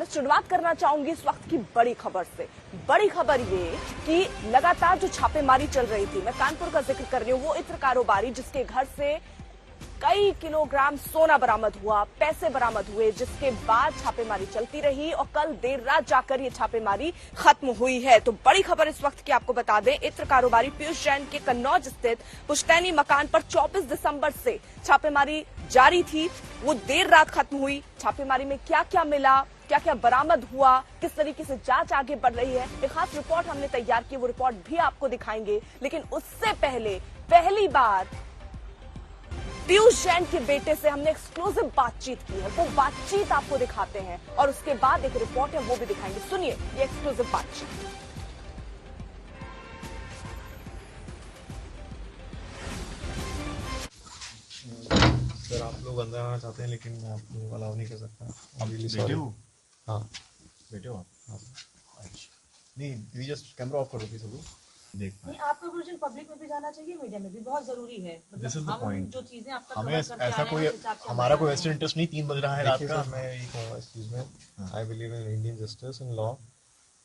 शुरुआत करना चाहूंगी इस वक्त की बड़ी खबर से। बड़ी खबर ये कि लगातार जो छापेमारी चल रही थी, मैं कानपुर का जिक्र कर रही हूं, वो इत्र कारोबारी जिसके घर से कई किलोग्राम सोना बरामद हुआ, पैसे बरामद हुए, जिसके बाद छापेमारी चलती रही और कल देर रात जाकर ये छापेमारी खत्म हुई है। तो बड़ी खबर इस वक्त की आपको बता दें, इत्र कारोबारी पीयूष जैन के कन्नौज स्थित पुश्तैनी मकान पर 24 दिसंबर से छापेमारी जारी थी, वो देर रात खत्म हुई। छापेमारी में क्या क्या मिला, क्या क्या बरामद हुआ, किस तरीके से जांच आगे बढ़ रही है, एक खास रिपोर्ट हमने तैयार की, वो रिपोर्ट भी आपको दिखाएंगे। लेकिन उससे पहले पहली बार पीयूष जैन के बेटे से हमने एक्सक्लूसिव बातचीत की है, वो बातचीत आपको दिखाते हैं और उसके बाद एक रिपोर्ट है वो भी दिखाएंगे। सुनिए ये एक्सक्लूसिव बातचीत। सर आप लोग अंदर आना चाहते हैं लेकिन मैं आप लोग अलाउ नहीं कर सकता। बेटे हो? हाँ बेटे हो आप? हाँ अच्छा नहीं दीदी जस्ट कैमरा ऑफ करो प्लीज। सब देख नहीं, आपका वर्जन पब्लिक में भी जाना चाहिए, मीडिया में भी बहुत जरूरी है। This is the point. जो चीजें आपका हमें ऐसा कोई हमारा कोई वेस्टेड इंटरेस्ट नहीं। 3 बज रहा है रात का। मैं यही कहूँगा इस चीज़ में, I believe in Indian justice and law.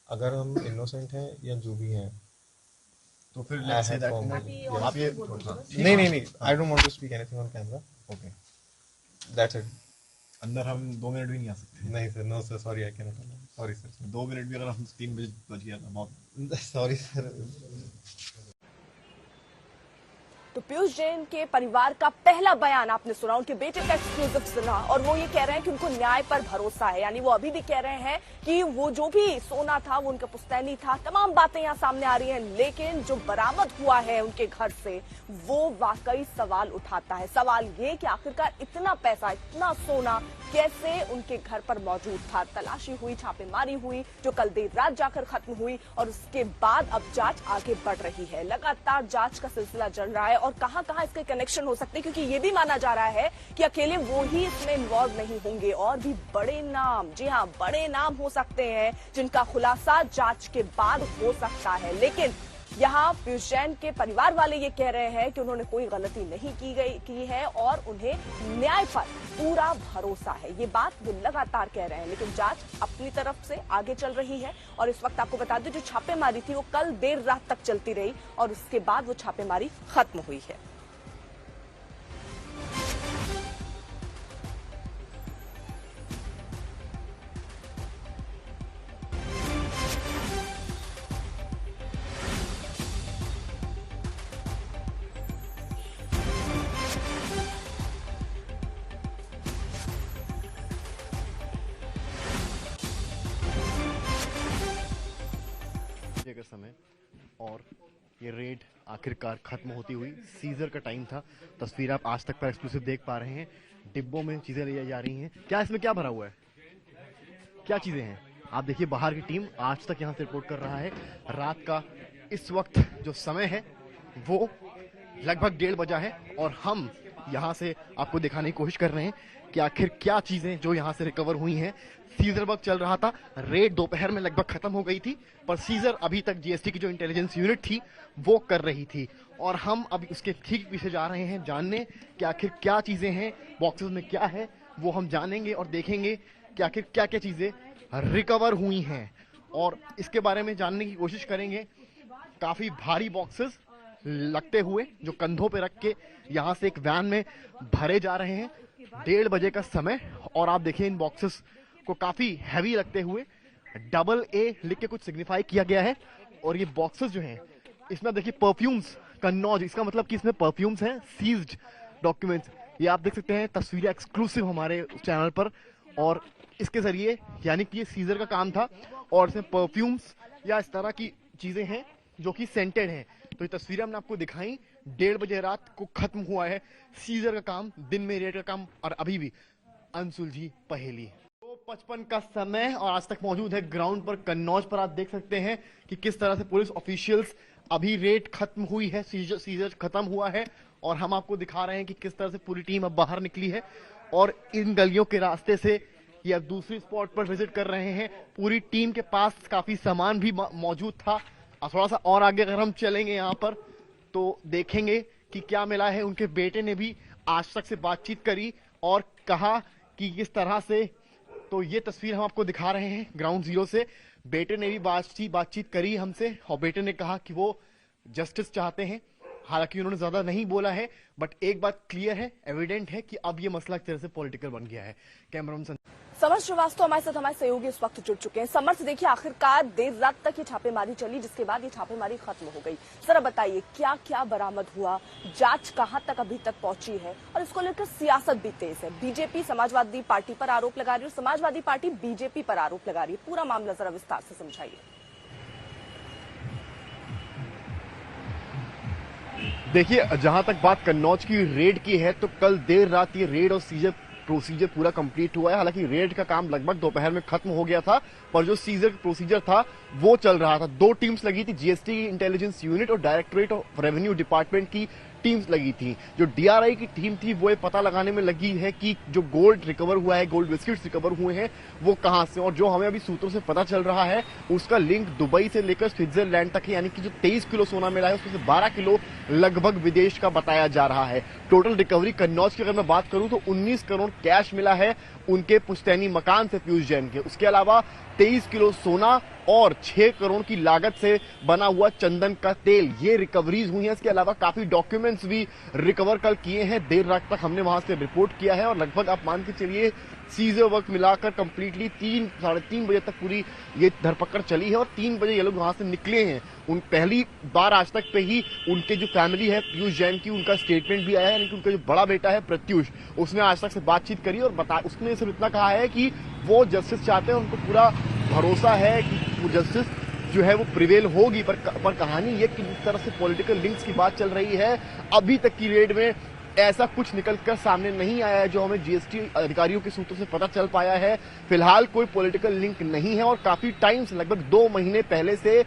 अगर हम इनोसेंट हैं या जो भी हैं तो फिर लेट्स से दैट आप ये नहीं I don't want to speak anything on camera. Okay that's it. अंदर हम 2 मिनट भी नहीं आ सकते। नहीं sir, no sir, sorry I can not. Sorry sir, 2 minute भी अगर हम 3 बजे बच गया था। Sorry sir. तो पीयूष जैन के परिवार का पहला बयान आपने सुना, उनके बेटे का एक्सक्लूसिव सुना और वो ये कह रहे हैं कि उनको न्याय पर भरोसा है। यानी वो अभी भी कह रहे हैं कि वो जो भी सोना था वो उनका पुश्तैनी था, तमाम बातें यहाँ सामने आ रही हैं, लेकिन जो बरामद हुआ है उनके घर से वो वाकई सवाल उठाता है। सवाल ये कि आखिरकार इतना पैसा, इतना सोना कैसे उनके घर पर मौजूद था। तलाशी हुई, छापेमारी हुई जो कल देर रात जाकर खत्म हुई और उसके बाद अब जांच आगे बढ़ रही है। लगातार जांच का सिलसिला चल रहा है और कहां कहां इसके कनेक्शन हो सकते हैं, क्योंकि ये भी माना जा रहा है कि अकेले वो ही इसमें इन्वॉल्व नहीं होंगे, और भी बड़े नाम, जी हां बड़े नाम हो सकते हैं जिनका खुलासा जांच के बाद हो सकता है। लेकिन यहाँ पीयूष जैन के परिवार वाले ये कह रहे हैं कि उन्होंने कोई गलती नहीं की है और उन्हें न्याय पर पूरा भरोसा है। ये बात वो लगातार कह रहे हैं, लेकिन जांच अपनी तरफ से आगे चल रही है। और इस वक्त आपको बता दें, जो छापेमारी थी वो कल देर रात तक चलती रही और उसके बाद वो छापेमारी खत्म हुई है। का समय और ये रेड आखिरकार खत्म होती हुई, सीजर का टाइम था। तस्वीर आप आज तक पर एक्सक्लूसिव देख पा रहे हैं। डिब्बों में चीजें ले जा रही हैं। क्या इसमें क्या भरा हुआ है, क्या चीजें हैं, आप देखिए। बाहर की टीम आज तक यहां से रिपोर्ट कर रहा है। रात का इस वक्त जो समय है वो लगभग 1:30 बजा है और हम यहां से आपको दिखाने की कोशिश कर रहे हैं कि आखिर क्या चीजें जो यहां से रिकवर हुई हैं। सीजर वर्क चल रहा था, रेड दोपहर में लगभग खत्म हो गई थी, पर सीजर अभी तक जीएसटी की जो इंटेलिजेंस यूनिट थी वो कर रही थी और हम अभी उसके ठीक पीछे जा रहे हैं जानने कि आखिर क्या चीजें हैं, बॉक्सेस में क्या है, वो हम जानेंगे और देखेंगे कि आखिर क्या क्या चीजें रिकवर हुई हैं और इसके बारे में जानने की कोशिश करेंगे। काफी भारी बॉक्सेस लगते हुए जो कंधों पे रख के यहाँ से एक वैन में भरे जा रहे हैं। 1:30 बजे का समय और आप देखिए इन बॉक्सेस को काफी हैवी लगते हुए AA लिख के कुछ सिग्निफाई किया गया है। और ये बॉक्सेस जो हैं इसमें देखिए परफ्यूम्स, कन्नौज, इसका मतलब कि इसमें परफ्यूम्स हैं, सीज्ड डॉक्यूमेंट्स। ये आप देख सकते हैं तस्वीरें एक्सक्लूसिव हमारे चैनल पर। और इसके जरिए यानी कि ये सीजर का काम था और इसमें परफ्यूम्स या इस तरह की चीजें हैं जो कि सेंटेड हैं। तो ये तस्वीरें हमने आपको दिखाई। 1:30 बजे रात को खत्म हुआ है सीजर का काम, दिन में रेड का काम और अभी भी अनसुलझी पहेली। 2:55 का समय और आज तक मौजूद है ग्राउंड पर कन्नौज पर। आप देख सकते हैं कि किस तरह से पुलिस ऑफिशियल्स, अभी रेड खत्म हुई है, सीजर खत्म हुआ है और हम आपको दिखा रहे हैं कि किस तरह से पूरी टीम अब बाहर निकली है और इन गलियों के रास्ते से ये अब दूसरी स्पॉट पर विजिट कर रहे हैं। पूरी टीम के पास काफी सामान भी मौजूद था। थोड़ा सा और आगे अगर हम चलेंगे यहाँ पर तो देखेंगे कि क्या मिला है। उनके बेटे ने भी आज तक से बातचीत करी और कहा कि किस तरह से तो ये तस्वीर हम आपको दिखा रहे हैं ग्राउंड जीरो से। बेटे ने भी बातचीत करी हमसे और बेटे ने कहा कि वो जस्टिस चाहते हैं। हालांकि उन्होंने ज्यादा नहीं बोला है, बट एक बात क्लियर है, एविडेंट है कि अब ये मसला एक तरह से पॉलिटिकल बन गया है। कैमरामैन समर्थ श्रीवास्तव हमारे साथ हमारे सहयोगी इस वक्त जुड़ चुके हैं। समर्थ, देखिए आखिरकार देर रात तक ये छापेमारी चली, जिसके बाद ये छापेमारी खत्म हो गई। जरा बताइए क्या क्या बरामद हुआ, जांच कहां तक अभी तक पहुंची है, और इसको लेकर सियासत भी तेज है। बीजेपी समाजवादी पार्टी पर आरोप लगा रही है और समाजवादी पार्टी बीजेपी पर आरोप लगा रही है। पूरा मामला जरा विस्तार से समझाइए। देखिए, जहां तक बात कन्नौज की रेड की है तो कल देर रात ये रेड और सीजर प्रोसीजर पूरा कंप्लीट हुआ है। हालांकि रेड का काम लगभग दोपहर में खत्म हो गया था, पर जो सीजर प्रोसीजर था वो चल रहा था। 2 टीम्स लगी थी, जीएसटी इंटेलिजेंस यूनिट और डायरेक्टरेट ऑफ रेवेन्यू डिपार्टमेंट की टीम्स लगी थी। जो डीआरआई की टीम थी वो ये पता लगाने में लगी है कि जो गोल्ड रिकवर हुआ है, गोल्ड बिस्किट्स रिकवर हुए हैं, वो कहां से। और जो हमें अभी सूत्रों से पता चल रहा है उसका लिंक दुबई से लेकर स्विट्जरलैंड तक है। यानी कि जो 23 किलो सोना मिला है उसमें से 12 किलो लगभग विदेश का बताया जा रहा है। टोटल रिकवरी कन्नौज की अगर मैं बात करूं तो 19 करोड़ कैश मिला है उनके पुश्तैनी मकान से पीयूष जैन के। उसके अलावा 23 किलो सोना और 6 करोड़ की लागत से बना हुआ चंदन का तेल, ये रिकवरीज हुई हैं। इसके अलावा काफी डॉक्यूमेंट्स भी रिकवर कल किए हैं। देर रात तक हमने वहां से रिपोर्ट किया है और लगभग आप मान के चलिए सीजर वर्क मिलाकर कंप्लीटली 3 साढ़े 3 बजे तक पूरी ये धरपकड़ चली है और 3 बजे ये लोग वहां से निकले हैं। उन पहली बार आज तक पे ही उनके जो फैमिली है पीयूष जैन की, उनका स्टेटमेंट भी आया है। यानी कि उनका जो बड़ा बेटा है प्रत्युष, उसने आज तक से बातचीत करी और उसने सिर्फ इतना कहा है कि वो जस्टिस चाहते हैं, उनको पूरा भरोसा है कि वो जस्टिस जो है वो प्रिवेल होगी। पर कहानी ये कि जिस तरह से पॉलिटिकल लिंक्स की बात चल रही है, अभी तक की रेड में ऐसा कुछ निकलकर सामने नहीं आया है जो हमें जीएसटी अधिकारियों के सूत्रों से पता चल पाया है। फिलहाल कोई पॉलिटिकल लिंक नहीं है और काफी टाइम से, लगभग 2 महीने पहले से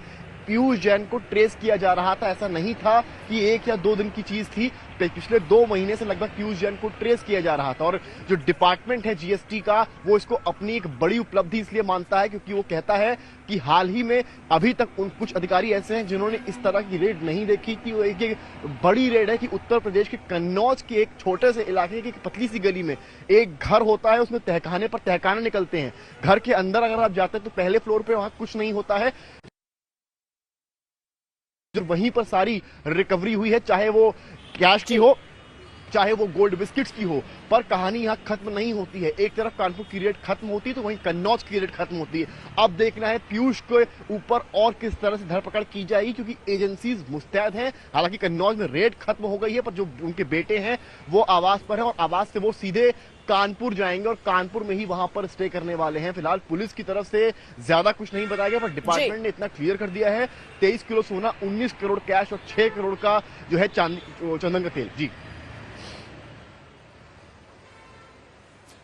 पीयूष जैन को ट्रेस किया जा रहा था। ऐसा नहीं था कि 1 या 2 दिन की चीज थी, पिछले 2 महीने से लगभग पीयूष जैन को ट्रेस किया जा रहा था। और जो डिपार्टमेंट है जीएसटी का, वो इसको अपनी एक बड़ी उपलब्धि इसलिए मानता है क्योंकि वो कहता है कि हाल ही में अभी तक कुछ अधिकारी ऐसे हैं जिन्होंने इस तरह की रेड नहीं देखी थी। वो एक बड़ी रेड है कि उत्तर प्रदेश के कन्नौज के एक छोटे से इलाके की पतली सी गली में एक घर होता है, उसमें तहखाने पर तहखाने निकलते हैं। घर के अंदर अगर आप जाते हैं तो पहले फ्लोर पे वहां कुछ नहीं होता है, वहीं पर सारी रिकवरी हुई है, चाहे वो कैश की हो चाहे वो गोल्ड बिस्किट्स की हो। पर कहानी यहाँ खत्म नहीं होती है। एक तरफ कानपुर की रेड खत्म होती है तो वहीं कन्नौज की रेड खत्म होती है। अब देखना है पीयूष के ऊपर और किस तरह से धरपकड़ की जाएगी, क्योंकि एजेंसीज मुस्तैद हैं। हालांकि कन्नौज में रेड खत्म हो गई है, पर जो उनके बेटे हैं वो आवास पर है और आवास से वो सीधे कानपुर जाएंगे और कानपुर में ही वहां पर स्टे करने वाले हैं। फिलहाल पुलिस की तरफ से ज्यादा कुछ नहीं बताया गया, पर डिपार्टमेंट ने इतना क्लियर कर दिया है 23 किलो सोना, 19 करोड़ कैश और 6 करोड़ का जो है चंदन का तेल। जी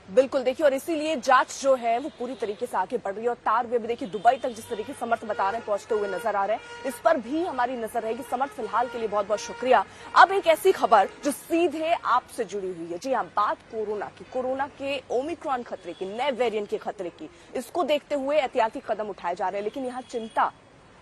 बिल्कुल, देखिए, और इसीलिए जांच जो है वो पूरी तरीके से आगे बढ़ रही है और तार वे भी देखिए दुबई तक जिस तरीके से समर्थ बता रहे हैं पहुंचते हुए नजर आ रहे हैं, इस पर भी हमारी नजर रहेगी। समर्थ, फिलहाल के लिए बहुत बहुत शुक्रिया। अब एक ऐसी खबर जो सीधे आपसे जुड़ी हुई है। जी हाँ, बात कोरोना की, कोरोना के ओमिक्रॉन खतरे की, नए वेरिएंट के खतरे की। इसको देखते हुए एहतियाती कदम उठाए जा रहे हैं, लेकिन यहाँ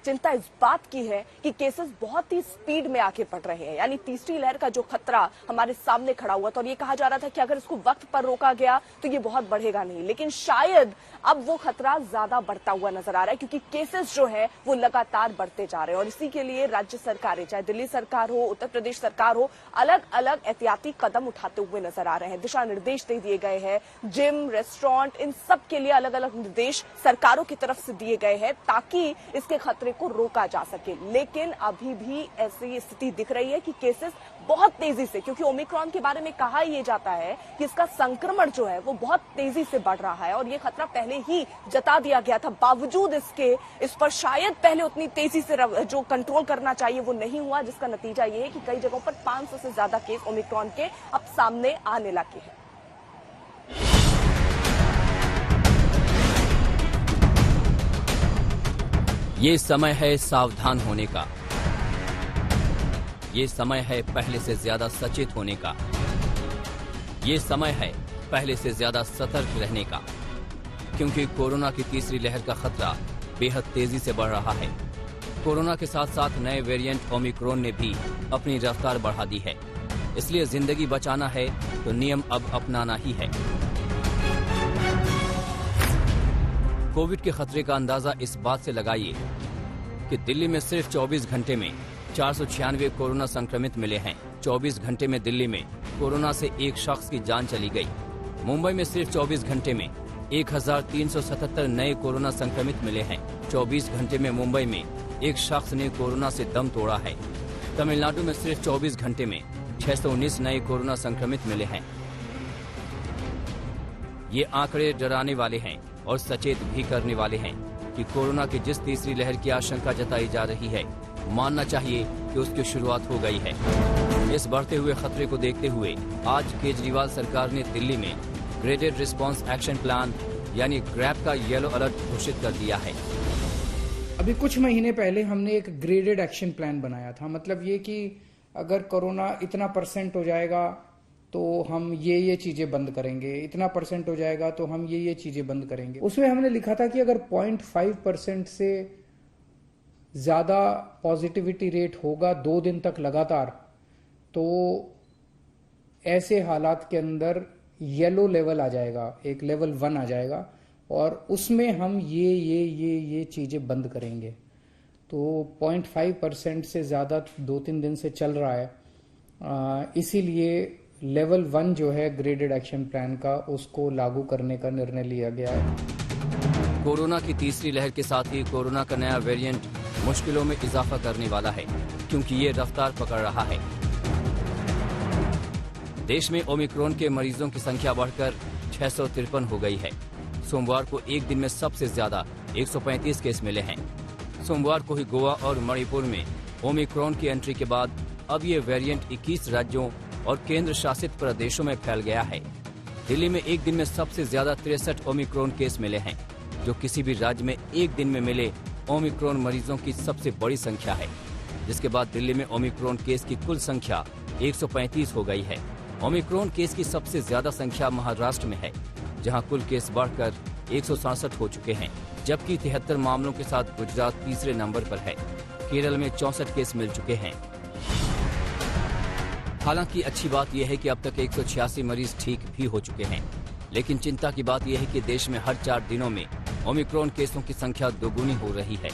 चिंता इस बात की है कि केसेस बहुत ही स्पीड में आगे बढ़ रहे हैं। यानी तीसरी लहर का जो खतरा हमारे सामने खड़ा हुआ था और ये कहा जा रहा था कि अगर इसको वक्त पर रोका गया तो ये बहुत बढ़ेगा नहीं, लेकिन शायद अब वो खतरा ज्यादा बढ़ता हुआ नजर आ रहा है, क्योंकि केसेस जो है वो लगातार बढ़ते जा रहे हैं। और इसी के लिए राज्य सरकारें, चाहे दिल्ली सरकार हो, उत्तर प्रदेश सरकार हो, अलग अलग एहतियाती कदम उठाते हुए नजर आ रहे हैं। दिशा निर्देश दे दिए गए हैं, जिम, रेस्टोरेंट, इन सब के लिए अलग अलग निर्देश सरकारों की तरफ से दिए गए हैं ताकि इसके खतरे को रोका जा सके। लेकिन अभी भी ऐसी स्थिति दिख रही है कि केसेस बहुत तेजी से, क्योंकि ओमिक्रॉन के बारे में कहा ये जाता है कि इसका संक्रमण जो है वो बहुत तेजी से बढ़ रहा है और ये खतरा पहले ही जता दिया गया था। बावजूद इसके इस पर शायद पहले उतनी तेजी से जो कंट्रोल करना चाहिए वो नहीं हुआ, जिसका नतीजा ये है कि कई जगहों पर 500 से ज्यादा केस ओमिक्रॉन के अब सामने आने लगे हैं। ये समय है सावधान होने का, ये समय है पहले से ज्यादा सचेत होने का, ये समय है पहले से ज्यादा सतर्क रहने का, क्योंकि कोरोना की तीसरी लहर का खतरा बेहद तेजी से बढ़ रहा है। कोरोना के साथ साथ नए वेरिएंट ओमिक्रॉन ने भी अपनी रफ्तार बढ़ा दी है। इसलिए जिंदगी बचाना है तो नियम अब अपनाना ही है। कोविड के खतरे का अंदाजा इस बात से लगाइए कि दिल्ली में सिर्फ 24 घंटे में 496 कोरोना संक्रमित मिले हैं। 24 घंटे में दिल्ली में कोरोना से एक शख्स की जान चली गई। मुंबई में सिर्फ 24 घंटे में 1377 नए कोरोना संक्रमित मिले हैं। 24 घंटे में मुंबई में एक शख्स ने कोरोना से दम तोड़ा है। तमिलनाडु में सिर्फ 24 घंटे में 619 नए कोरोना संक्रमित मिले हैं। ये आंकड़े डराने वाले हैं और सचेत भी करने वाले हैं कि कोरोना की जिस तीसरी लहर की आशंका जताई जा रही है, मानना चाहिए कि उसकी शुरुआत हो गई है। इस बढ़ते हुए खतरे को देखते हुए आज केजरीवाल सरकार ने दिल्ली में ग्रेडेड रिस्पांस एक्शन प्लान यानी ग्रैप का येलो अलर्ट घोषित कर दिया है। अभी कुछ महीने पहले हमने एक ग्रेडेड एक्शन प्लान बनाया था। मतलब ये कि अगर कोरोना इतना % हो जाएगा तो हम ये चीजें बंद करेंगे, इतना % हो जाएगा तो हम ये चीजें बंद करेंगे। उसमें हमने लिखा था कि अगर 0.5% से ज्यादा पॉजिटिविटी रेट होगा 2 दिन तक लगातार, तो ऐसे हालात के अंदर येलो लेवल आ जाएगा, एक लेवल 1 आ जाएगा और उसमें हम ये चीजें बंद करेंगे। तो 0.5% से ज्यादा 2-3 दिन से चल रहा है, इसीलिए लेवल 1 जो है ग्रेडेड एक्शन प्लान का, उसको लागू करने का निर्णय लिया गया है। कोरोना की तीसरी लहर के साथ ही कोरोना का नया वेरिएंट मुश्किलों में इजाफा करने वाला है, क्योंकि ये रफ्तार पकड़ रहा है। देश में ओमिक्रॉन के मरीजों की संख्या बढ़कर 653 हो गई है। सोमवार को एक दिन में सबसे ज्यादा 135 केस मिले हैं। सोमवार को ही गोवा और मणिपुर में ओमिक्रॉन की एंट्री के बाद अब ये वेरिएंट 21 राज्यों और केंद्र शासित प्रदेशों में फैल गया है। दिल्ली में एक दिन में सबसे ज्यादा 63 ओमिक्रॉन केस मिले हैं, जो किसी भी राज्य में एक दिन में मिले ओमिक्रॉन मरीजों की सबसे बड़ी संख्या है। जिसके बाद दिल्ली में ओमिक्रॉन केस की कुल संख्या 135 हो गई है। ओमिक्रॉन केस की सबसे ज्यादा संख्या महाराष्ट्र में है, जहां कुल केस बढ़कर 167 हो चुके हैं, जबकि 73 मामलों के साथ गुजरात तीसरे नंबर पर है। केरल में 64 केस मिल चुके हैं। हालांकि अच्छी बात यह है कि अब तक 186 मरीज ठीक भी हो चुके हैं, लेकिन चिंता की बात यह है कि देश में हर 4 दिनों में ओमिक्रॉन केसों की संख्या दोगुनी हो रही है।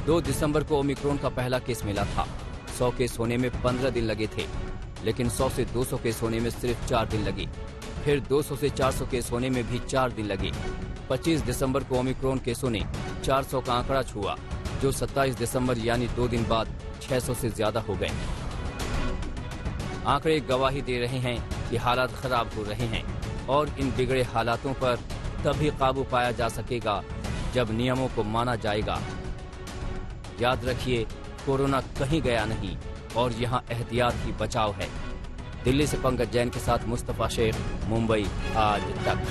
2 दिसंबर को ओमिक्रॉन का पहला केस मिला था। 100 केस होने में 15 दिन लगे थे, लेकिन 100 से 200 केस होने में सिर्फ 4 दिन लगे। फिर 200 से 400 केस होने में भी 4 दिन लगे। 25 दिसंबर को ओमिक्रॉन केसों ने 400 का आंकड़ा छुआ, जो 27 दिसंबर यानी 2 दिन बाद 600 से ज्यादा हो गए। आंकड़े गवाही दे रहे हैं कि हालात खराब हो रहे हैं और इन बिगड़े हालातों पर तभी काबू पाया जा सकेगा जब नियमों को माना जाएगा। याद रखिए, कोरोना कहीं गया नहीं और यहाँ एहतियात ही बचाव है। दिल्ली से पंकज जैन के साथ मुस्तफा शेख, मुंबई आज तक।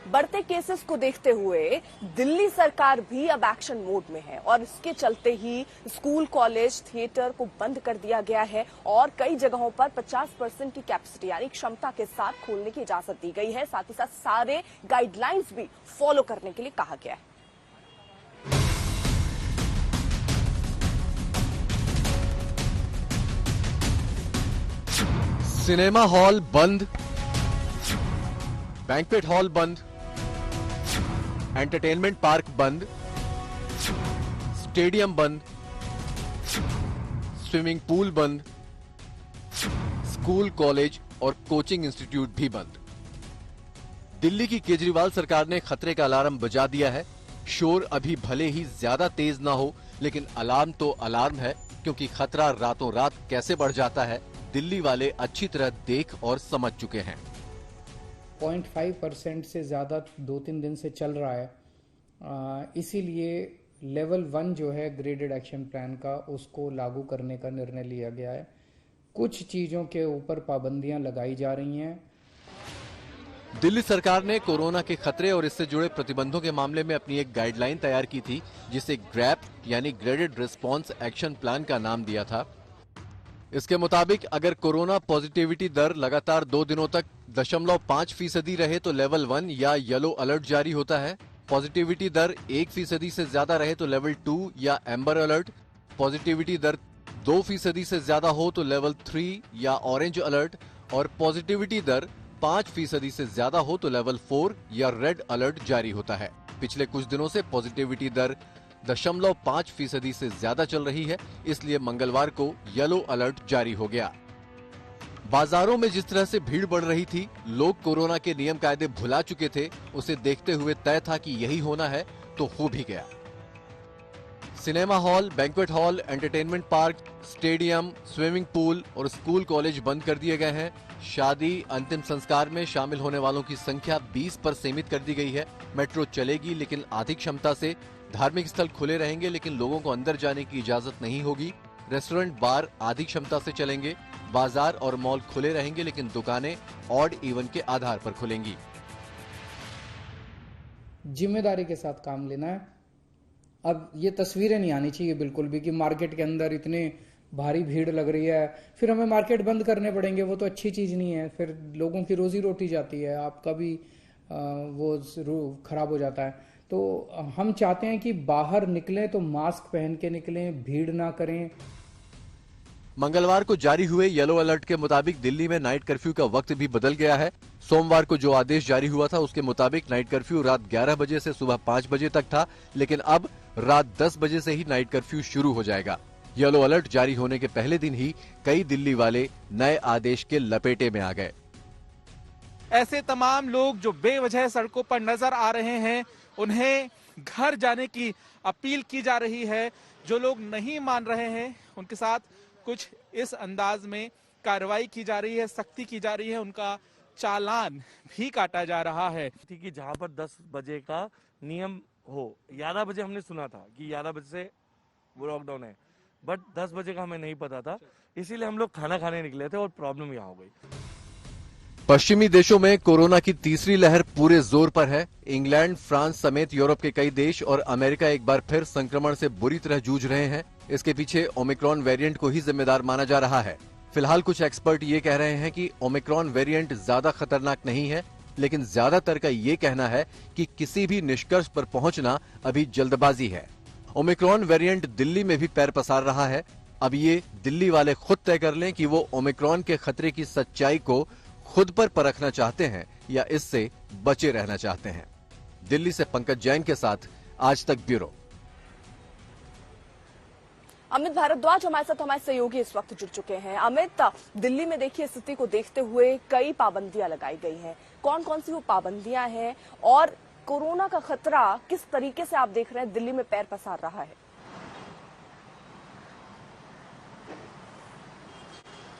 बढ़ते केसेस को देखते हुए दिल्ली सरकार भी अब एक्शन मोड में है और इसके चलते ही स्कूल, कॉलेज, थिएटर को बंद कर दिया गया है और कई जगहों पर 50% की कैपेसिटी यानी क्षमता के साथ खोलने की इजाजत दी गई है। साथ ही साथ सारे गाइडलाइंस भी फॉलो करने के लिए कहा गया है। सिनेमा हॉल बंद, बैंक्वेट हॉल बंद, एंटरटेनमेंट पार्क बंद, स्टेडियम बंद, स्विमिंग पूल बंद, स्कूल, कॉलेज और कोचिंग इंस्टीट्यूट भी बंद। दिल्ली की केजरीवाल सरकार ने खतरे का अलार्म बजा दिया है। शोर अभी भले ही ज्यादा तेज ना हो, लेकिन अलार्म तो अलार्म है, क्योंकि खतरा रातों रात कैसे बढ़ जाता है दिल्ली वाले अच्छी तरह देख और समझ चुके हैं। 0.5% से ज्यादा 2-3 दिन से चल रहा है, इसीलिए लेवल 1 जो है ग्रेडेड एक्शन प्लान का, उसको लागू करने का निर्णय लिया गया है। कुछ चीजों के ऊपर पाबंदियां लगाई जा रही हैं। दिल्ली सरकार ने कोरोना के खतरे और इससे जुड़े प्रतिबंधों के मामले में अपनी एक गाइडलाइन तैयार की थी, जिसे ग्रैप यानी ग्रेडेड रिस्पांस एक्शन प्लान का नाम दिया था। इसके मुताबिक अगर कोरोना पॉजिटिविटी दर लगातार 2 दिनों तक 0.5% रहे तो लेवल 1 या येलो अलर्ट जारी होता है। पॉजिटिविटी दर 1% से ज्यादा रहे तो लेवल 2 या एम्बर अलर्ट। पॉजिटिविटी दर 2% से ज्यादा हो तो लेवल 3 या ऑरेंज अलर्ट। और पॉजिटिविटी दर 5% से ज्यादा हो तो लेवल 4 या रेड अलर्ट जारी होता है। पिछले कुछ दिनों से पॉजिटिविटी दर 0.5% से ज्यादा चल रही है, इसलिए मंगलवार को येलो अलर्ट जारी हो गया। बाजारों में जिस तरह से भीड़ बढ़ रही थी, लोग कोरोना के नियम कायदे भुला चुके थे, उसे देखते हुए तय था कि यही होना है, तो हो भी गया। Cinema hall, banquet hall, entertainment park, stadium, swimming pool और स्कूल कॉलेज बंद कर दिए गए हैं। शादी, अंतिम संस्कार में शामिल होने वालों की संख्या 20 पर सीमित कर दी गई है। मेट्रो चलेगी लेकिन आधी क्षमता से। धार्मिक स्थल खुले रहेंगे लेकिन लोगों को अंदर जाने की इजाजत नहीं होगी। रेस्टोरेंट, बार आधी क्षमता से चलेंगे। बाजार और मॉल खुले रहेंगे लेकिन दुकानें ऑड इवन के आधार पर खुलेंगी। जिम्मेदारी के साथ काम लेना है। अब ये तस्वीरें नहीं आनी चाहिए बिल्कुल भी कि मार्केट के अंदर इतने भारी भीड़ लग रही है, फिर हमें मार्केट बंद करने पड़ेंगे। वो तो अच्छी चीज नहीं है, फिर लोगों की रोजी रोटी जाती है, आपका भी वो खराब हो जाता है। तो हम चाहते हैं कि बाहर निकलें तो मास्क पहन के निकलें, भीड़ ना करें। मंगलवार को जारी हुए येलो अलर्ट के मुताबिक दिल्ली में नाइट कर्फ्यू का वक्त भी बदल गया है। सोमवार को जो आदेश जारी हुआ था उसके मुताबिक नाइट कर्फ्यू रात 11 बजे से सुबह 5 बजे तक था, लेकिन अब रात 10 बजे से ही नाइट कर्फ्यू शुरू हो जाएगा। येलो अलर्ट जारी होने के पहले दिन ही कई दिल्ली वाले नए आदेश के लपेटे में आ गए। ऐसे तमाम लोग जो बेवजह सड़कों पर नजर आ रहे हैं, उन्हें घर जाने की अपील की जा रही है। जो लोग नहीं मान रहे हैं उनके साथ कुछ इस अंदाज में कार्रवाई की जा रही है, सख्ती की जा रही है, उनका चालान भी काटा जा रहा है। कि जहां पर 10 बजे का नियम हो, 11 बजे हमने सुना था कि 11 बजे से वो लॉकडाउन है, बट 10 बजे का हमें नहीं पता था, इसीलिए हम लोग खाना खाने निकले थे और प्रॉब्लम यहाँ हो गई। पश्चिमी देशों में कोरोना की तीसरी लहर पूरे जोर पर है। इंग्लैंड, फ्रांस समेत यूरोप के कई देश और अमेरिका एक बार फिर संक्रमण से बुरी तरह जूझ रहे हैं। इसके पीछे ओमिक्रॉन वेरिएंट को ही जिम्मेदार माना जा रहा है। फिलहाल कुछ एक्सपर्ट ये कह रहे हैं कि ओमिक्रॉन वेरिएंट ज्यादा खतरनाक नहीं है, लेकिन ज्यादातर का ये कहना है कि किसी भी निष्कर्ष पर पहुंचना अभी जल्दबाजी है। ओमिक्रॉन वेरिएंट दिल्ली में भी पैर पसार रहा है। अब ये दिल्ली वाले खुद तय कर लें कि वो ओमिक्रॉन के खतरे की सच्चाई को खुद पर परखना चाहते हैं या इससे बचे रहना चाहते हैं। दिल्ली से पंकज जैन के साथ आज तक ब्यूरो। अमित भारद्वाज हमारे साथ, हमारे सहयोगी इस वक्त जुड़ चुके हैं। अमित, दिल्ली में देखिए स्थिति को देखते हुए कई पाबंदियां लगाई गई हैं। कौन कौन सी वो पाबंदियां हैं और कोरोना का खतरा किस तरीके से आप देख रहे हैं दिल्ली में पैर पसार रहा है?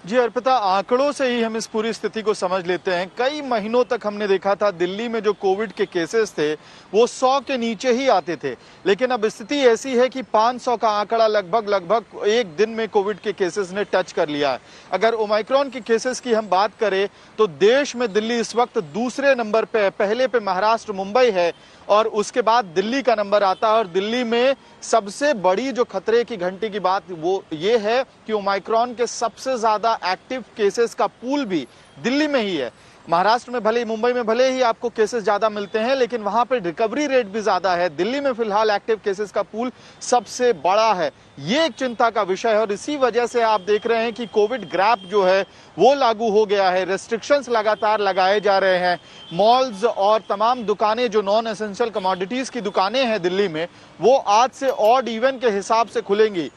जी अर्पिता, आंकड़ों से ही हम इस पूरी स्थिति को समझ लेते हैं। कई महीनों तक हमने देखा था दिल्ली में जो कोविड के केसेस थे वो 100 के नीचे ही आते थे, लेकिन अब स्थिति ऐसी है कि 500 का आंकड़ा लगभग एक दिन में कोविड के केसेस ने टच कर लिया है। अगर ओमाइक्रॉन के केसेस की हम बात करें तो देश में दिल्ली इस वक्त दूसरे नंबर पे है। पहले पे महाराष्ट्र, मुंबई है और उसके बाद दिल्ली का नंबर आता है। और दिल्ली में सबसे बड़ी जो खतरे की घंटी की बात वो ये है कि ओमाइक्रॉन के सबसे ज्यादा एक्टिव केसेस का पूल भी दिल्ली में ही है। महाराष्ट्र में भले ही, मुंबई में भले ही आपको केसेस ज्यादा मिलते हैं, लेकिन वहां पर रिकवरी रेट भी ज्यादा है। दिल्ली में फिलहाल एक्टिव केसेस का पूल सबसे बड़ा है। ये एक चिंता का विषय है और इसी वजह से आप देख रहे हैं कि कोविड ग्रैप जो है वो लागू हो गया है। रेस्ट्रिक्शंस लगातार लगाए जा रहे हैं। मॉल्स और तमाम दुकानें जो नॉन एसेंशियल कमोडिटीज की दुकानें हैं दिल्ली में, वो आज से ऑड इवन के हिसाब से खुलेंगी।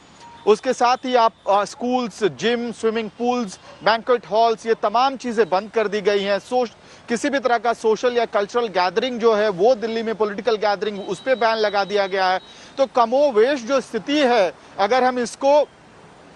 उसके साथ ही आप schools, gym, swimming pools, banquet halls, ये तमाम चीजें बंद कर दी गई हैं। किसी भी तरह का सोशल या कल्चरल गैदरिंग जो है वो दिल्ली में, पॉलिटिकल गैदरिंग, उस पर बैन लगा दिया गया है। तो कमोवेश जो स्थिति है, अगर हम इसको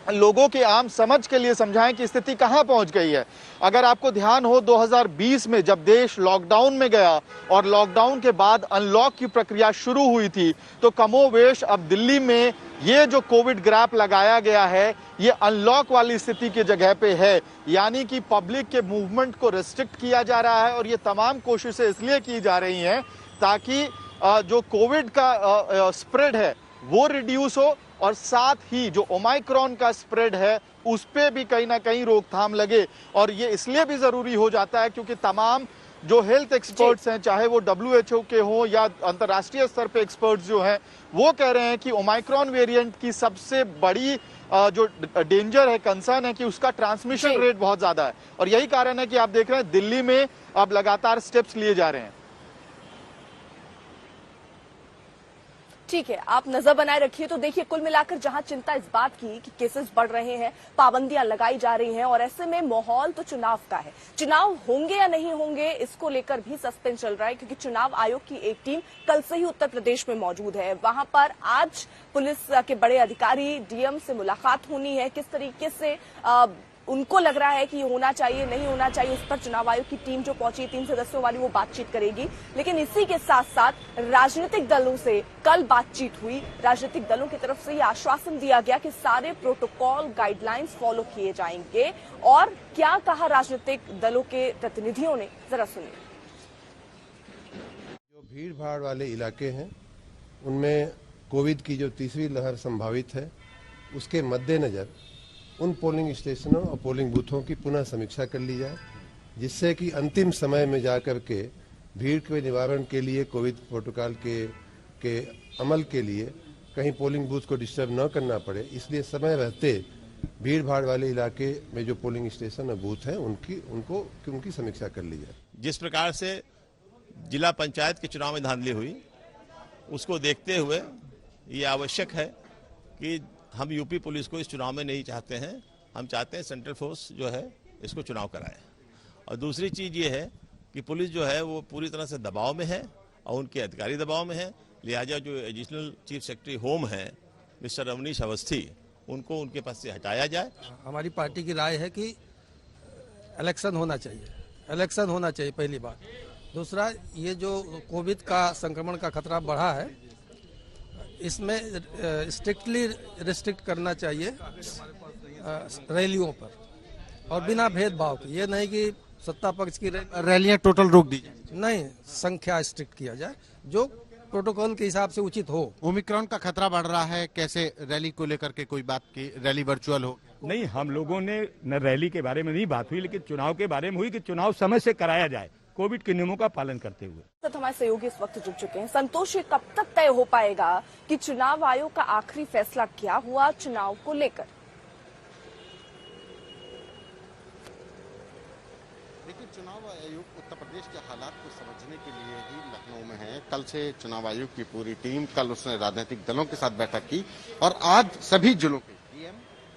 लोगों की आम समझ के लिए समझाएं कि स्थिति कहां पहुंच गई है। अगर आपको ध्यान हो 2020 में जब देश लॉकडाउन में गया और लॉकडाउन के बाद अनलॉक की प्रक्रिया शुरू हुई थी, तो कमोवेश अब दिल्ली में ये जो कोविड ग्रैप लगाया गया है ये अनलॉक वाली स्थिति की जगह पे है। यानी कि पब्लिक के मूवमेंट को रिस्ट्रिक्ट किया जा रहा है और ये तमाम कोशिशें इसलिए की जा रही हैं ताकि जो कोविड का स्प्रेड है वो रिड्यूस हो और साथ ही जो ओमाइक्रॉन का स्प्रेड है उस पे भी कहीं ना कहीं रोकथाम लगे। और ये इसलिए भी जरूरी हो जाता है क्योंकि तमाम जो हेल्थ एक्सपर्ट्स हैं, चाहे वो WHO के हों या अंतर्राष्ट्रीय स्तर पे एक्सपर्ट्स जो हैं, वो कह रहे हैं कि ओमाइक्रॉन वेरिएंट की सबसे बड़ी जो डेंजर है, कंसर्न है कि उसका ट्रांसमिशन रेट बहुत ज्यादा है। और यही कारण है कि आप देख रहे हैं दिल्ली में अब लगातार स्टेप्स लिए जा रहे हैं। ठीक है, आप नजर बनाए रखिए। तो देखिए, कुल मिलाकर जहां चिंता इस बात की कि केसेस बढ़ रहे हैं, पाबंदियां लगाई जा रही हैं और ऐसे में माहौल तो चुनाव का है। चुनाव होंगे या नहीं होंगे, इसको लेकर भी सस्पेंस चल रहा है, क्योंकि चुनाव आयोग की एक टीम कल से ही उत्तर प्रदेश में मौजूद है। वहां पर आज पुलिस के बड़े अधिकारी, डीएम से मुलाकात होनी है। किस तरीके से उनको लग रहा है कि ये होना चाहिए, नहीं होना चाहिए, उस पर चुनाव आयोग की टीम जो पहुंची 3 सदस्यों वाली, वो बातचीत करेगी। लेकिन इसी के साथ साथ राजनीतिक दलों से कल बातचीत हुई। राजनीतिक दलों की तरफ से ये आश्वासन दिया गया कि सारे प्रोटोकॉल, गाइडलाइंस फॉलो किए जाएंगे। और क्या कहा राजनीतिक दलों के प्रतिनिधियों ने, जरा सुनिए। जो भीड़ भाड़ वाले इलाके हैं उनमें कोविड की जो तीसरी लहर संभावित है, उसके मद्देनजर उन पोलिंग स्टेशनों और पोलिंग बूथों की पुनः समीक्षा कर ली जाए, जिससे कि अंतिम समय में जाकर के भीड़ के निवारण के लिए, कोविड प्रोटोकॉल के अमल के लिए कहीं पोलिंग बूथ को डिस्टर्ब न करना पड़े। इसलिए समय रहते भीड़ भाड़ वाले इलाके में जो पोलिंग स्टेशन और बूथ हैं उनकी समीक्षा कर ली जाए। जिस प्रकार से जिला पंचायत के चुनाव में धांधली हुई, उसको देखते हुए ये आवश्यक है कि हम यूपी पुलिस को इस चुनाव में नहीं चाहते हैं। हम चाहते हैं सेंट्रल फोर्स जो है इसको चुनाव कराए। और दूसरी चीज ये है कि पुलिस जो है वो पूरी तरह से दबाव में है और उनके अधिकारी दबाव में है। लिहाजा जो एडिशनल चीफ सेक्रेटरी होम है मिस्टर रवनीश अवस्थी, उनको उनके पद से हटाया जाए। हमारी पार्टी की राय है कि इलेक्शन होना चाहिए, पहली बात। दूसरा, ये जो कोविड का संक्रमण का खतरा बढ़ा है, इसमें स्ट्रिक्टली रिस्ट्रिक्ट करना चाहिए रैलियों पर, और बिना भेदभाव के। ये नहीं कि सत्ता पक्ष की रैलियां टोटल रोक दी जाए, नहीं, संख्या स्ट्रिक्ट किया जाए जो प्रोटोकॉल के हिसाब से उचित हो। ओमिक्रॉन का खतरा बढ़ रहा है, कैसे रैली को लेकर के कोई बात की, रैली वर्चुअल हो? नहीं, हम लोगों ने न रैली के बारे में नहीं बात हुई, लेकिन चुनाव के बारे में हुई कि चुनाव समय से कराया जाए, कोविड के नियमों का पालन करते हुए। हमारे सहयोगी इस वक्त जुड़ चुके हैं। संतोष, ये कब तक तय हो पाएगा कि चुनाव आयोग का आखिरी फैसला क्या हुआ चुनाव को लेकर? देखिए, चुनाव आयोग उत्तर प्रदेश के हालात को समझने के लिए ही लखनऊ में है। कल से चुनाव आयोग की पूरी टीम, कल उसने राजनीतिक दलों के साथ बैठक की और आज सभी जिलों के DM,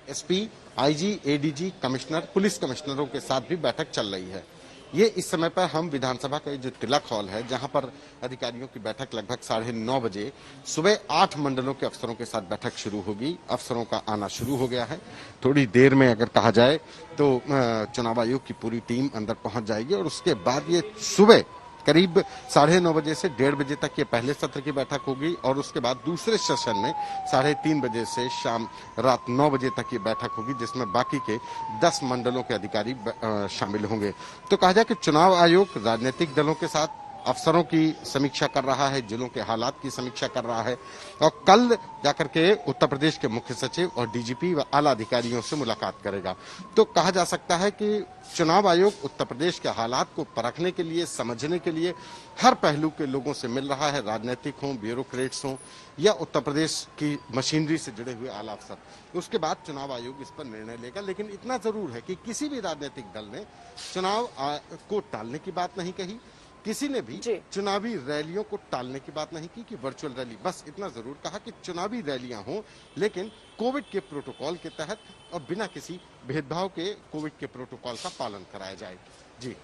SP, IG, ADG, commissioner, police कमिश्नरों के साथ भी बैठक चल रही है। ये इस समय पर हम विधानसभा का जो तिलक हॉल है, जहां पर अधिकारियों की बैठक लगभग 9:30 बजे सुबह 8 मंडलों के अफसरों के साथ बैठक शुरू होगी। अफसरों का आना शुरू हो गया है। थोड़ी देर में अगर कहा जाए तो चुनाव आयोग की पूरी टीम अंदर पहुंच जाएगी और उसके बाद ये सुबह करीब 9:30 बजे से 1:30 बजे तक ये पहले सत्र की बैठक होगी और उसके बाद दूसरे सेशन में 3:30 बजे से शाम रात 9 बजे तक ये बैठक होगी, जिसमें बाकी के 10 मंडलों के अधिकारी शामिल होंगे। तो कहा जाए कि चुनाव आयोग राजनीतिक दलों के साथ अफसरों की समीक्षा कर रहा है, जिलों के हालात की समीक्षा कर रहा है और कल जाकर के उत्तर प्रदेश के मुख्य सचिव और डीजीपी व आला अधिकारियों से मुलाकात करेगा। तो कहा जा सकता है कि चुनाव आयोग उत्तर प्रदेश के हालात को परखने के लिए, समझने के लिए हर पहलू के लोगों से मिल रहा है, राजनीतिक हों, ब्यूरोक्रेट्स हों या उत्तर प्रदेश की मशीनरी से जुड़े हुए आला अफसर। उसके बाद चुनाव आयोग इस पर निर्णय लेगा। लेकिन इतना जरूर है कि किसी भी राजनीतिक दल ने चुनाव को टालने की बात नहीं कही, किसी ने भी चुनावी रैलियों को टालने की बात नहीं की कि वर्चुअल रैली। बस इतना जरूर कहा कि चुनावी रैलियां हों, लेकिन कोविड के प्रोटोकॉल के तहत और बिना किसी भेदभाव के कोविड के प्रोटोकॉल का पालन कराया जाए। जी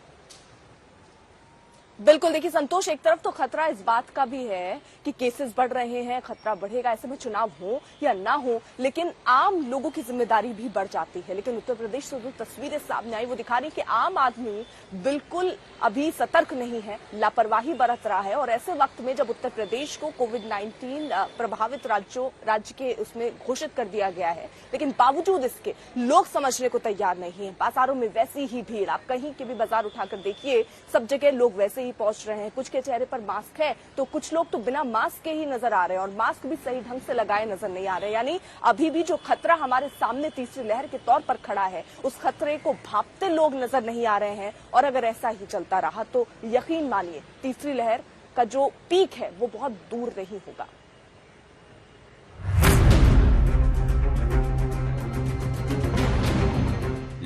बिल्कुल। देखिए संतोष, एक तरफ तो खतरा इस बात का भी है कि केसेस बढ़ रहे हैं, खतरा बढ़ेगा, ऐसे में चुनाव हो या ना हो, लेकिन आम लोगों की जिम्मेदारी भी बढ़ जाती है। लेकिन उत्तर प्रदेश से जो तस्वीरें सामने आई वो दिखा रही कि आम आदमी बिल्कुल अभी सतर्क नहीं है, लापरवाही बरत रहा है। और ऐसे वक्त में जब उत्तर प्रदेश को कोविड-19 प्रभावित राज्य के उसमें घोषित कर दिया गया है, लेकिन बावजूद इसके लोग समझने को तैयार नहीं है। बाजारों में वैसी ही भीड़, आप कहीं के भी बाजार उठाकर देखिए, सब जगह लोग वैसे पहुंच रहे हैं। कुछ के चेहरे पर मास्क है तो कुछ लोग तो बिना मास्क के ही नजर आ रहे हैं और मास्क भी सही ढंग से लगाए नजर नहीं आ रहे। यानी अभी भी जो खतरा हमारे सामने तीसरी लहर के तौर पर खड़ा है, उस खतरे को भांपते लोग नजर नहीं आ रहे हैं। और अगर ऐसा ही चलता रहा तो यकीन मानिए तीसरी लहर का जो पीक है वो बहुत दूर नहीं होगा।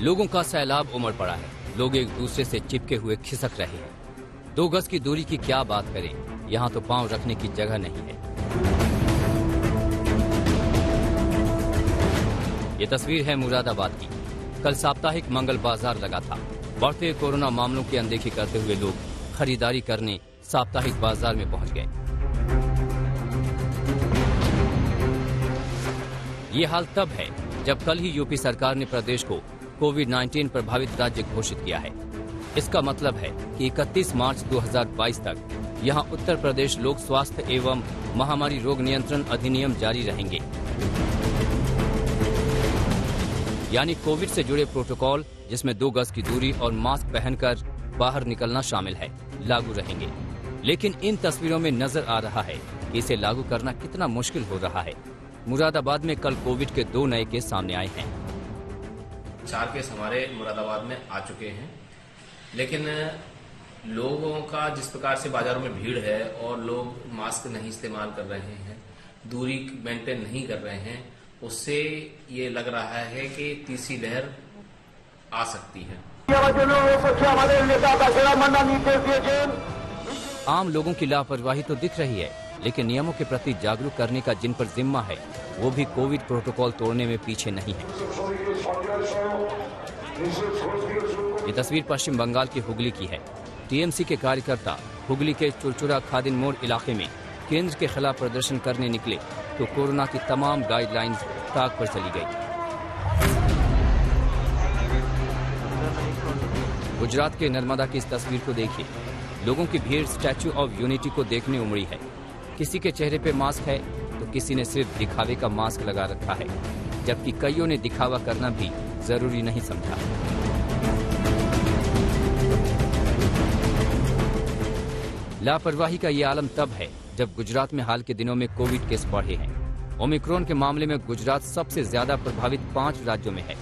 लोगों का सैलाब उमड़ पड़ा है। लोग एक दूसरे से चिपके हुए खिसक रहे हैं। 2 गज की दूरी की क्या बात करें, यहाँ तो पांव रखने की जगह नहीं है। ये तस्वीर है मुरादाबाद की। कल साप्ताहिक मंगल बाजार लगा था। बढ़ते कोरोना मामलों की अनदेखी करते हुए लोग खरीदारी करने साप्ताहिक बाजार में पहुंच गए। ये हाल तब है जब कल ही यूपी सरकार ने प्रदेश को कोविड-19 प्रभावित राज्य घोषित किया है। इसका मतलब है कि 31 मार्च 2022 तक यहां उत्तर प्रदेश लोक स्वास्थ्य एवं महामारी रोग नियंत्रण अधिनियम जारी रहेंगे। यानी कोविड से जुड़े प्रोटोकॉल, जिसमें 2 गज की दूरी और मास्क पहनकर बाहर निकलना शामिल है, लागू रहेंगे। लेकिन इन तस्वीरों में नजर आ रहा है कि इसे लागू करना कितना मुश्किल हो रहा है। मुरादाबाद में कल कोविड के 2 नए केस सामने आए हैं। 4 केस हमारे मुरादाबाद में आ चुके हैं, लेकिन लोगों का जिस प्रकार से बाजारों में भीड़ है और लोग मास्क नहीं इस्तेमाल कर रहे हैं, दूरी मेंटेन नहीं कर रहे हैं, उससे ये लग रहा है कि तीसरी लहर आ सकती है। आम लोगों की लापरवाही तो दिख रही है, लेकिन नियमों के प्रति जागरूक करने का जिन पर जिम्मा है, वो भी कोविड प्रोटोकॉल तोड़ने में पीछे नहीं है। ये तस्वीर पश्चिम बंगाल की हुगली की है। टीएमसी के कार्यकर्ता हुगली के चुरचुरा खादिन मोड़ इलाके में केंद्र के खिलाफ प्रदर्शन करने निकले तो कोरोना की तमाम गाइडलाइंस ताक पर चली गई। गुजरात के नर्मदा की इस तस्वीर को देखिए। लोगों की भीड़ स्टैच्यू ऑफ यूनिटी को देखने उमड़ी है। किसी के चेहरे पे मास्क है तो किसी ने सिर्फ दिखावे का मास्क लगा रखा है, जबकि कईयों ने दिखावा करना भी जरूरी नहीं समझा। लापरवाही का ये आलम तब है जब गुजरात में हाल के दिनों में कोविड केस बढ़े हैं। ओमिक्रॉन के मामले में गुजरात सबसे ज्यादा प्रभावित 5 राज्यों में है।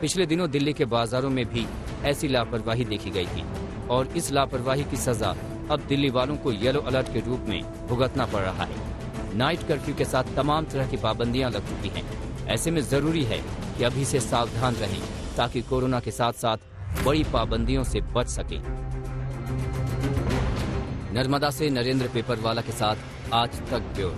पिछले दिनों दिल्ली के बाजारों में भी ऐसी लापरवाही देखी गई थी और इस लापरवाही की सजा अब दिल्ली वालों को येलो अलर्ट के रूप में भुगतना पड़ रहा है। नाइट कर्फ्यू के साथ तमाम तरह की पाबंदियां लग चुकी हैं। ऐसे में जरूरी है कि अभी से सावधान रहें ताकि कोरोना के साथ साथ बड़ी पाबंदियों से बच सकें। नर्मदा से नरेंद्र पेपरवाला के साथ आज तक ब्यूरो।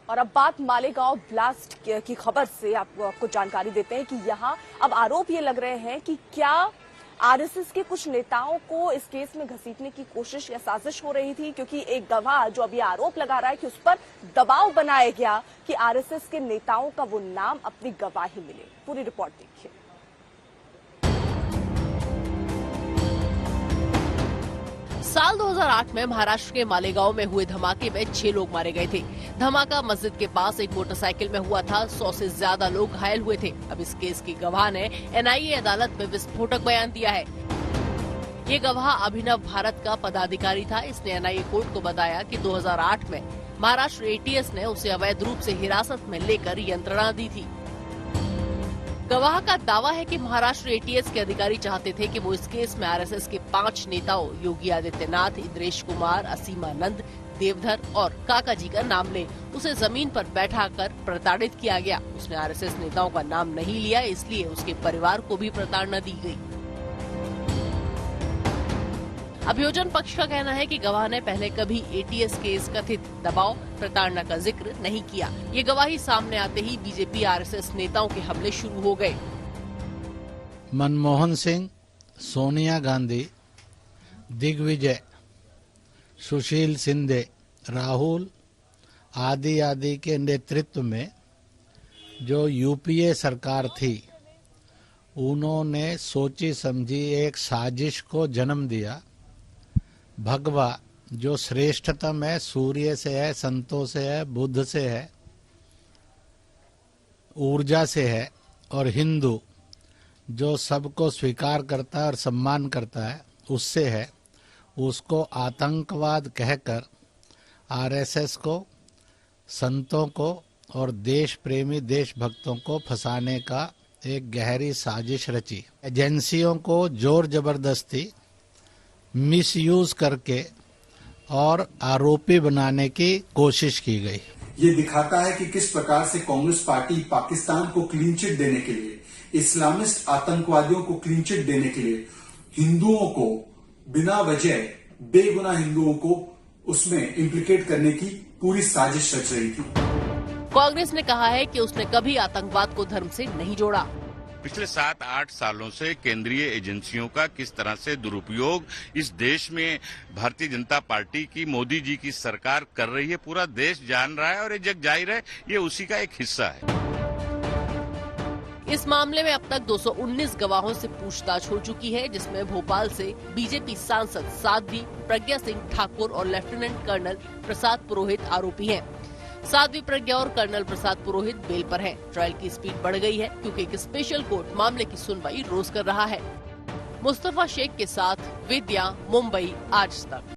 और अब बात मालेगांव ब्लास्ट की खबर से आपको जानकारी देते हैं कि यहाँ अब आरोप ये लग रहे हैं कि क्या आरएसएस के कुछ नेताओं को इस केस में घसीटने की कोशिश या साजिश हो रही थी, क्योंकि एक गवाह जो अभी आरोप लगा रहा है कि उस पर दबाव बनाया गया कि आरएसएस के नेताओं का वो नाम अपनी गवाही मिले। पूरी रिपोर्ट देखिए। साल 2008 में महाराष्ट्र के मालेगांव में हुए धमाके में 6 लोग मारे गए थे। धमाका मस्जिद के पास एक मोटरसाइकिल में हुआ था। 100 से ज्यादा लोग घायल हुए थे। अब इस केस की गवाह ने एनआईए अदालत में विस्फोटक बयान दिया है। ये गवाह अभिनव भारत का पदाधिकारी था। इसने एनआईए कोर्ट को बताया कि 2008 में महाराष्ट्र एटीएस ने उसे अवैध रूप से हिरासत में लेकर यंत्रणा दी थी। गवाह का दावा है कि महाराष्ट्र एटीएस के अधिकारी चाहते थे कि वो इस केस में आरएसएस के 5 नेताओं योगी आदित्यनाथ, इंद्रेश कुमार, असीमानंद, देवधर और काका जी का नाम ले। उसे जमीन पर बैठाकर प्रताड़ित किया गया। उसने आरएसएस नेताओं का नाम नहीं लिया, इसलिए उसके परिवार को भी प्रताड़ना दी गई। अभियोजन पक्ष का कहना है कि गवाह ने पहले कभी एटीएस के इस कथित दबाव प्रताड़ना का जिक्र नहीं किया। ये गवाही सामने आते ही बीजेपी आरएसएस नेताओं के हमले शुरू हो गए। मनमोहन सिंह, सोनिया गांधी, दिग्विजय, सुशील शिंदे, राहुल आदि के नेतृत्व में जो यूपीए सरकार थी, उन्होंने सोची समझी एक साजिश को जन्म दिया। भगवा जो श्रेष्ठतम है, सूर्य से है, संतों से है, बुद्ध से है, ऊर्जा से है, और हिंदू जो सबको स्वीकार करता है और सम्मान करता है, उससे है, उसको आतंकवाद कहकर आरएसएस को, संतों को और देश प्रेमी देशभक्तों को फंसाने का एक गहरी साजिश रची। एजेंसियों को जोर जबरदस्ती मिसयूज करके और आरोपी बनाने की कोशिश की गई। ये दिखाता है कि किस प्रकार से कांग्रेस पार्टी पाकिस्तान को क्लीन चिट देने के लिए, इस्लामिस्ट आतंकवादियों को क्लीन चिट देने के लिए हिंदुओं को बिना वजह, बेगुनाह हिंदुओं को उसमें इम्प्लीकेट करने की पूरी साजिश रच रही थी। कांग्रेस ने कहा है कि उसने कभी आतंकवाद को धर्म से नहीं जोड़ा। पिछले 7-8 सालों से केंद्रीय एजेंसियों का किस तरह से दुरुपयोग इस देश में भारतीय जनता पार्टी की, मोदी जी की सरकार कर रही है, पूरा देश जान रहा है और ये जग जाहिर है, ये उसी का एक हिस्सा है। इस मामले में अब तक 219 गवाहों से पूछताछ हो चुकी है, जिसमें भोपाल से बीजेपी सांसद साध्वी प्रज्ञा सिंह ठाकुर और लेफ्टिनेंट कर्नल प्रसाद पुरोहित आरोपी हैं। साध्वी प्रज्ञा और कर्नल प्रसाद पुरोहित बेल पर हैं। ट्रायल की स्पीड बढ़ गई है क्योंकि एक स्पेशल कोर्ट मामले की सुनवाई रोज कर रहा है। मुस्तफा शेख के साथ विद्या, मुंबई, आज तक।